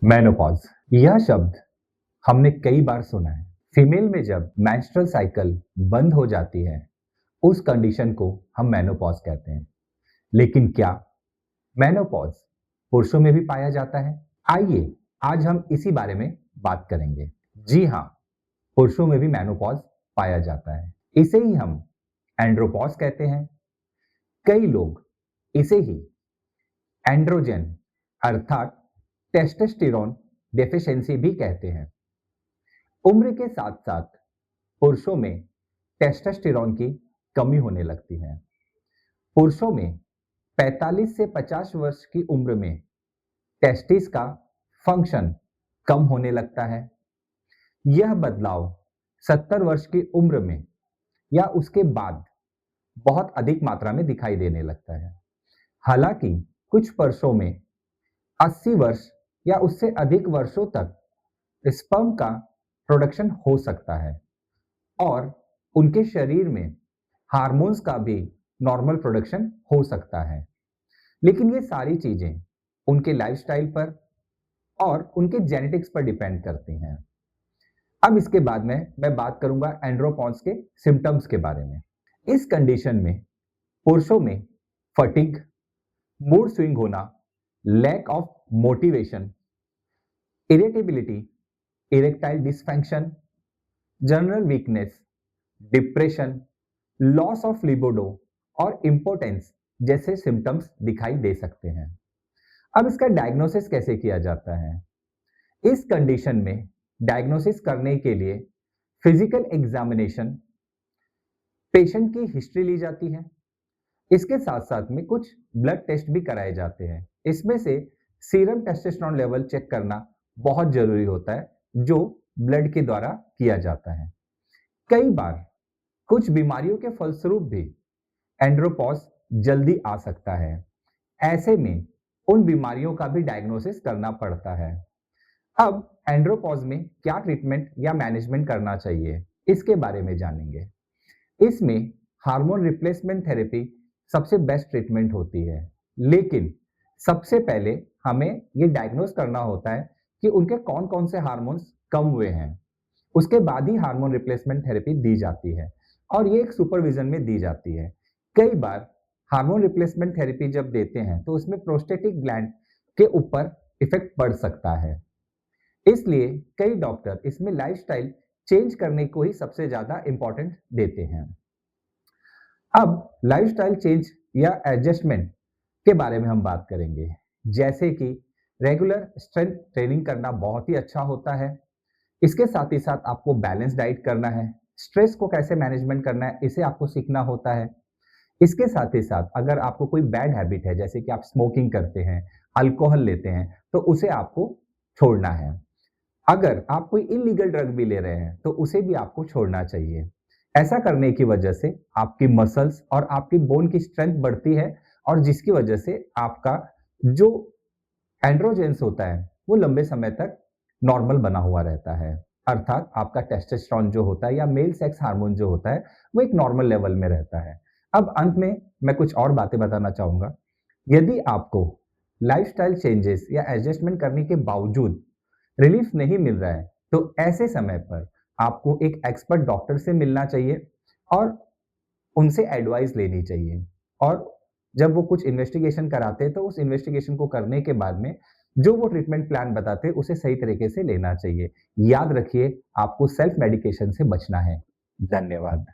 Menopause यह शब्द हमने कई बार सुना है। फीमेल में जब मेंस्ट्रुअल साइकिल बंद हो जाती है उस कंडीशन को हम मेनोपॉज कहते हैं। लेकिन क्या मेनोपॉज पुरुषों में भी पाया जाता है? आइए आज हम इसी बारे में बात करेंगे। जी हाँ, पुरुषों में भी मेनोपॉज पाया जाता है। इसे ही हम एंड्रोपॉज कहते हैं। कई लोग इसे ही एंड्रोजन अर्थात टेस्टोस्टेरोन डेफिशिएंसी भी कहते हैं। उम्र के साथ साथ पुरुषों में टेस्टोस्टेरोन की कमी होने लगती है। पुरुषों में 45 से 50 वर्ष की उम्र में टेस्टिस का फंक्शन कम होने लगता है। यह बदलाव 70 वर्ष की उम्र में या उसके बाद बहुत अधिक मात्रा में दिखाई देने लगता है। हालांकि कुछ पुरुषों में 80 वर्ष या उससे अधिक वर्षों तक स्पर्म का प्रोडक्शन हो सकता है और उनके शरीर में हार्मोन्स का भी नॉर्मल प्रोडक्शन हो सकता है। लेकिन ये सारी चीजें उनके लाइफस्टाइल पर और उनके जेनेटिक्स पर डिपेंड करती हैं। अब इसके बाद में मैं बात करूंगा एंड्रोपॉज के सिम्टम्स के बारे में। इस कंडीशन में पुरुषों में फटीग, मूड स्विंग होना, lack of motivation, irritability, erectile dysfunction, general weakness, depression, loss of libido और इंपोर्टेंस जैसे सिम्टम्स दिखाई दे सकते हैं। अब इसका डायग्नोसिस कैसे किया जाता है? इस कंडीशन में डायग्नोसिस करने के लिए फिजिकल एग्जामिनेशन, पेशेंट की हिस्ट्री ली जाती है। इसके साथ साथ में कुछ ब्लड टेस्ट भी कराए जाते हैं। इसमें से सीरम टेस्टोस्टेरोन लेवल चेक करना बहुत जरूरी होता है, जो ब्लड के द्वारा किया जाता है। कई बार कुछ बीमारियों के फलस्वरूप भी एंड्रोपॉज जल्दी आ सकता है। ऐसे में उन बीमारियों का भी डायग्नोसिस करना पड़ता है। अब एंड्रोपॉज में क्या ट्रीटमेंट या मैनेजमेंट करना चाहिए, इसके बारे में जानेंगे। इसमें हार्मोन रिप्लेसमेंट थेरेपी सबसे बेस्ट ट्रीटमेंट होती है, लेकिन सबसे पहले हमें ये डायग्नोस करना होता है कि उनके कौन कौन से हार्मोन्स कम हुए हैं। उसके बाद ही हार्मोन रिप्लेसमेंट थेरेपी दी जाती है और ये एक सुपरविजन में दी जाती है। कई बार हार्मोन रिप्लेसमेंट थेरेपी जब देते हैं तो उसमें प्रोस्टेटिक ग्लैंड के ऊपर इफेक्ट पड़ सकता है। इसलिए कई डॉक्टर इसमें लाइफस्टाइल चेंज करने को ही सबसे ज्यादा इंपॉर्टेंट देते हैं। अब लाइफस्टाइल चेंज या एडजस्टमेंट के बारे में हम बात करेंगे। जैसे कि रेगुलर स्ट्रेंथ ट्रेनिंग करना बहुत ही अच्छा होता है। इसके साथ ही साथ आपको बैलेंस डाइट करना है, स्ट्रेस को कैसे मैनेजमेंट करना है इसे आपको सीखना होता है। इसके साथ ही साथ अगर आपको कोई बैड हैबिट है, जैसे कि आप स्मोकिंग करते हैं, अल्कोहल लेते हैं, तो उसे आपको छोड़ना है। अगर आप कोई इलीगल ड्रग भी ले रहे हैं तो उसे भी आपको छोड़ना चाहिए। ऐसा करने की वजह से आपकी मसल्स और आपकी बोन की स्ट्रेंथ बढ़ती है और जिसकी वजह से आपका जो एंड्रोजेंस होता है वो लंबे समय तक नॉर्मल बना हुआ रहता है। अर्थात आपका टेस्टोस्टेरोन जो होता है या मेल सेक्स हार्मोन जो होता है वो एक नॉर्मल लेवल में रहता है। अब अंत में मैं कुछ और बातें बताना चाहूंगा। यदि आपको लाइफस्टाइल चेंजेस या एडजस्टमेंट करने के बावजूद रिलीफ नहीं मिल रहा है तो ऐसे समय पर आपको एक एक्सपर्ट डॉक्टर से मिलना चाहिए और उनसे एडवाइस लेनी चाहिए। और जब वो कुछ इन्वेस्टिगेशन कराते हैं तो उस इन्वेस्टिगेशन को करने के बाद में जो वो ट्रीटमेंट प्लान बताते हैं उसे सही तरीके से लेना चाहिए। याद रखिए, आपको सेल्फ मेडिकेशन से बचना है। धन्यवाद।